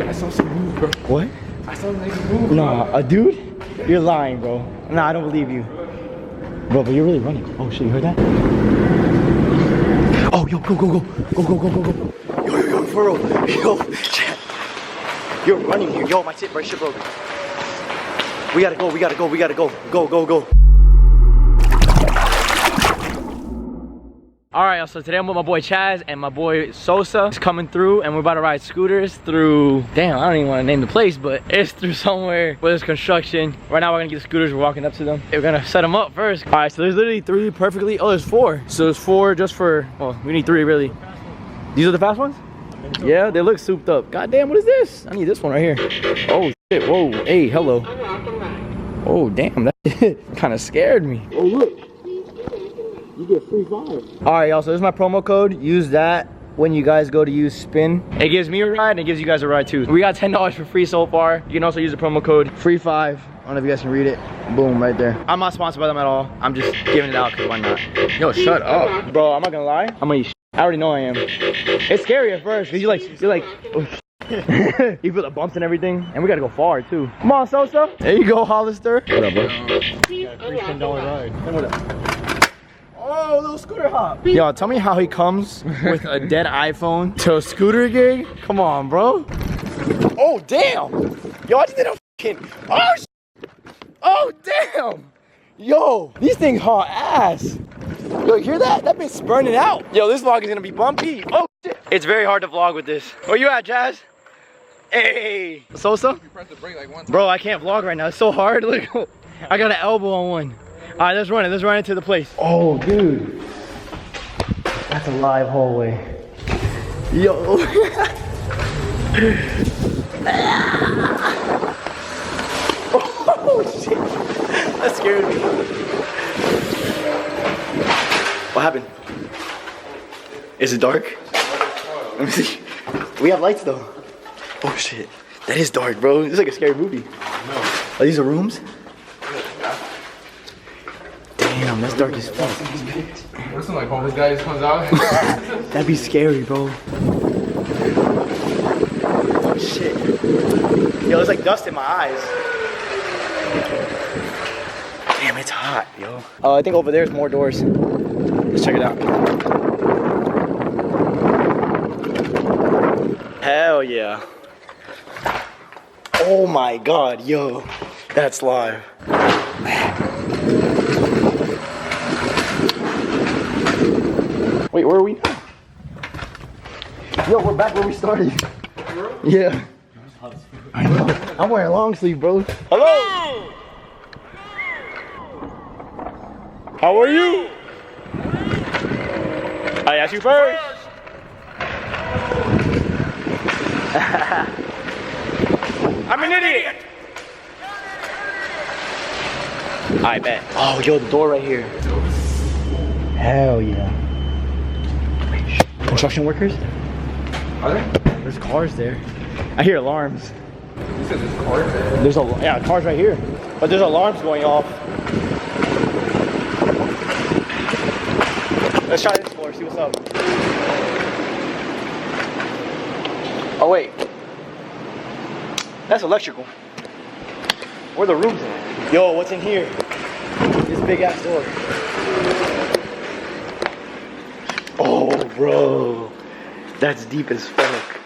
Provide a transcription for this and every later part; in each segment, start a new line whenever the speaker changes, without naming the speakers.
I saw some move, bro.
What?
I saw a nigga move.
Nah, a dude? You're lying, bro. Nah, I don't believe you. Bro, but you're really running. Oh shit, you heard that? Oh, yo, go. Yo, for real. Yo, chat. You're running here. Yo, my shit broke. We gotta go. Go. Alright, so today I'm with my boy Chaz and my boy Sosa is coming through, and we're about to ride scooters through, damn, I don't even want to name the place, but it's through somewhere where there's construction. Right now we're gonna get the scooters, we're walking up to them. We're gonna set them up first. Alright, so there's literally 3 perfectly, oh, there's 4. So there's 4 just for, well, we need 3 really. These are the fast ones? Yeah, they look souped up. God damn, what is this? I need this one right here. Oh shit, whoa, hey, hello. Oh damn, that kind of scared me. Oh look. You get free 5. All right, y'all, so this is my promo code. Use that when you guys go to use spin. It gives me a ride and it gives you guys a ride too. We got $10 for free so far. You can also use the promo code free 5. I don't know if you guys can read it. Boom, right there. I'm not sponsored by them at all. I'm just giving it out because why not? Yo, shut up. Bro, I'm not gonna lie. I'm gonna eat shit. I already know I am. It's scary at first because you're like, oh, you feel the bumps and everything, and we gotta go far too. Come on, Sosa. There you go, Hollister. What up, bro? You got a free $10 ride. What up? Oh, little scooter hop. Yo, tell me how he comes with a dead iPhone to a scooter gig. Come on, bro. Oh, damn. Yo, I just did a fucking, oh, damn. Yo, these things haul ass. Yo, you hear that? That bit's burning out. Yo, this vlog is gonna be bumpy. Oh, shit. It's very hard to vlog with this. Where you at, Jazz? Hey. Sosa?
You press the brake like one time.
Bro, I can't vlog right now. It's so hard. Look, I got an elbow on one. All right, let's run into the place. Oh, dude. That's a live hallway. Yo. Oh, shit. That scared me. What happened? Is it dark? Let me see. We have lights, though. Oh, shit. That is dark, bro. It's like a scary movie. Are these the rooms? Damn, that's dark as fuck.
What if some like homeless guy just comes out?
That'd be scary, bro. Oh shit. Yo, there's like dust in my eyes. Damn, it's hot, yo. Oh, I think over there's more doors. Let's check it out. Hell yeah. Oh my god, yo. That's live. Wait, where are we now? Yo, we're back where we started. Yeah. I know. I'm wearing long sleeve, bro. Hello. How are you? I asked you first. I'm an idiot. I bet. Oh, yo, the door right here. Hell yeah. Construction workers?
Are there?
There's cars there. I hear alarms.
You said there's cars there?
There's cars right here. But there's alarms going off. Let's try this floor, see what's up. Oh wait. That's electrical. Where are the rooms at? Yo, what's in here? This big ass door. Oh, bro, that's deep as fuck.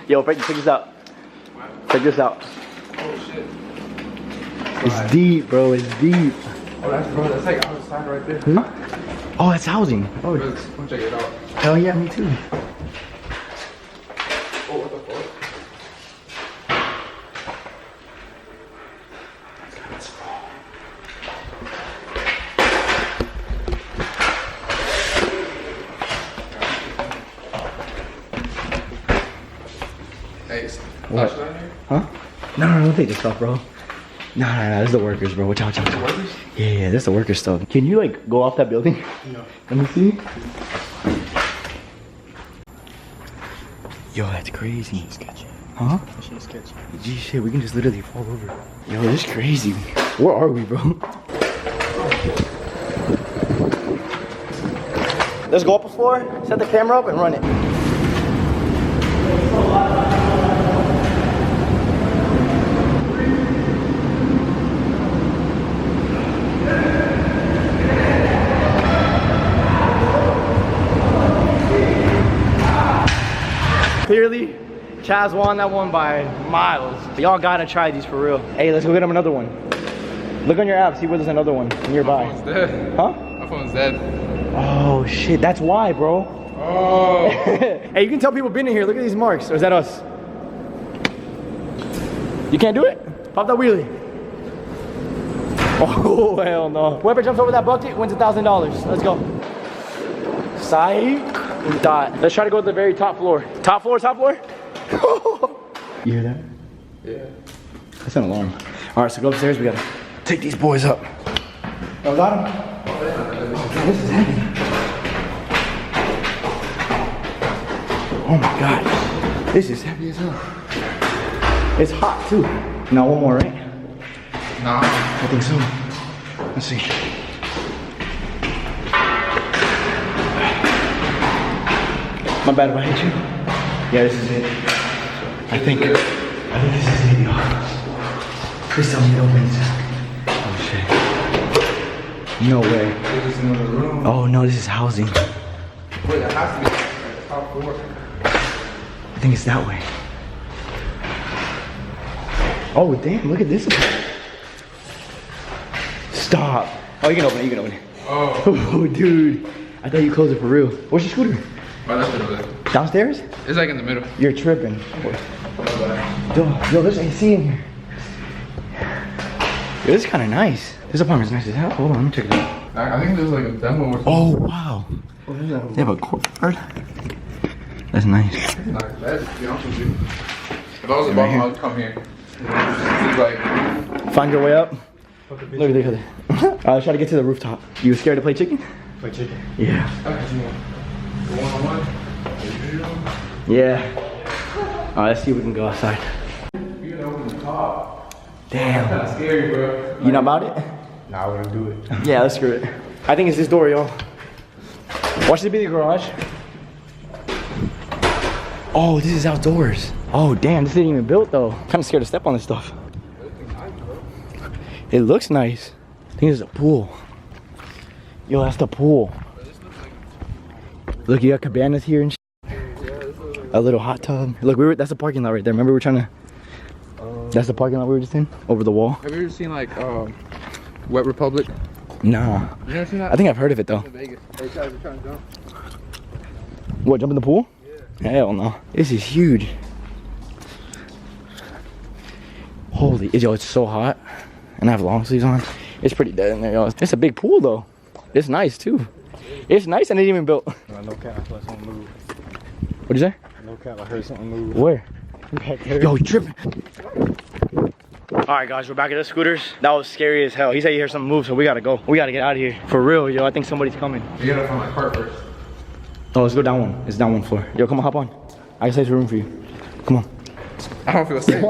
Yo, check this out. Check this out.
Oh shit.
It's deep, bro. It's deep.
Oh, that's like outside right there.
Hmm? Oh, that's housing. Oh,
Come check it out.
hell yeah, me too.
Oh, what the fuck? Hey,
What? Huh? No, don't take this stuff, bro. No, this is the workers, bro. Watch out.
Workers?
Yeah, this is the workers stuff. Can you like go off that building?
No.
Let me see. Yo, that's crazy. Sketchy. Huh? She's sketchy. Gee, shit, we can just literally fall over. Yo, this is crazy. Where are we, bro? Let's go up a floor, set the camera up, and run it. clearly, Chaz won that one by miles. Y'all gotta try these for real. Hey, let's go get him another one. Look on your app, see where there's another one nearby.
My phone's dead.
Huh?
My phone's dead.
Oh shit, that's why, bro.
Oh.
Hey, you can tell people been in here. Look at these marks. Or is that us? You can't do it? Pop that wheelie. Oh, hell no. Whoever jumps over that bucket wins $1,000. Let's go. Psych. We thought. Let's try to go to the very top floor. Top floor, top floor. You hear that?
Yeah.
That's an alarm. All right, so go upstairs. We gotta take these boys up. Oh, got him? This is heavy. Oh my God. This is heavy as hell. It's hot too. Now one more, right?
Nah.
I think so. Let's see. My bad if I hit you. Yeah, this is it. I think this is it, y'all. Please tell me it opens. Oh shit. No way.
Is this another room?
Oh no, this is housing.
Wait, that has to be the top floor.
I think it's that way. Oh damn, look at this. Stop. Oh, you can open it, you can open it.
Oh.
Oh dude. I thought you closed it for real. Where's your scooter?
Oh, that's over there.
Downstairs?
It's like in the middle.
You're tripping.
Oh,
Yo, there's AC in here. Yo, this is kind of nice. This apartment's nice as hell. Hold on, let me check it out.
I think there's like a demo or something.
Oh, wow. They have a courtyard. That's nice.
It's not bad, to be honest with you. If I was a bum, I would come here. It's like...
Find your way up. Look at this. Let's try to get to the rooftop. You scared to play chicken?
Play chicken?
Yeah.
Go one-on-one.
Yeah. Alright, let's see if we can go outside.
You can open the top.
Damn.
That's kind of scary, bro.
You know about it?
Nah, I wouldn't do it.
Yeah, let's screw it. I think it's this door, y'all. Watch this be the garage. Oh, this is outdoors. Oh, damn, this isn't even built though. Kind of scared to step on this stuff. It looks nice. I think it's a pool. Yo, that's the pool. Look, you got cabanas here and shit. A little hot tub. Look, that's the parking lot right there. Remember we were trying to... That's the parking lot we were just in? Over the wall?
Have you ever seen like Wet Republic?
Nah.
You never seen that?
I think I've heard of it though.
In Vegas. Hey, guys, we're trying to jump.
What, jump in the pool?
Yeah.
Hell no. This is huge. Holy, yo, it's so hot. And I have long sleeves on. It's pretty dead in there, y'all. It's a big pool though. It's nice too. It's nice and it ain't even built.
No cap, I felt something move.
What'd you say?
No cap, I heard something move.
Where?
Back there.
Yo, he tripping. Alright guys, we're back at the scooters. That was scary as hell. He said he heard something move, so we gotta go. We gotta get out of here. For real, yo, I think somebody's coming.
You gotta find my car first.
Oh, let's go down one. It's down one floor. Yo, come on, hop on. I can save some room for you. Come on.
I don't feel safe.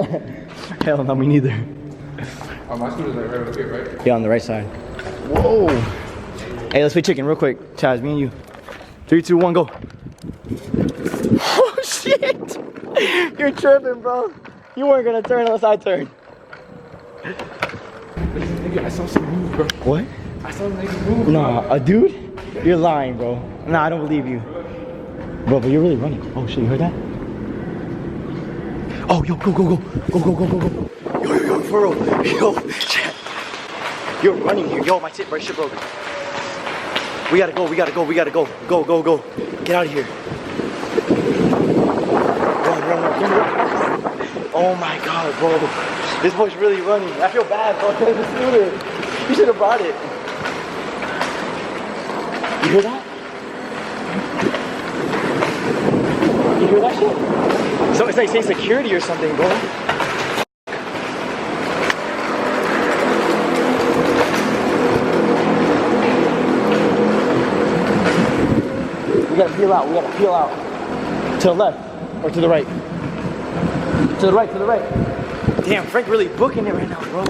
Hell no, me neither.
Oh, my scooter's like right up here, right?
Yeah, on the right side. Whoa. Hey, let's play chicken real quick. Chaz, me and you. 3, 2, 1, go. Oh, shit. You're tripping, bro. You weren't gonna turn unless I turned.
Nigga, I saw some move, bro.
What?
I saw some nigga move.
Nah, a dude? You're lying, bro. Nah, I don't believe you. Bro, but you're really running. Oh, shit, you heard that? Oh, yo, go, go, go. Go, go, go, go, go. Yo, for real. Yo, chat. You're running here. Yo, my shit broke. We gotta go, we gotta go, we gotta go. Go, go, go. Get out of here. Run. Oh my god, bro. This boy's really running. I feel bad, bro. The scooter. You should have brought it. You hear that? You hear that shit? So it's like saying security or something, bro. We gotta peel out. To the left or to the right? To the right. Damn, Frank really booking it right now, bro.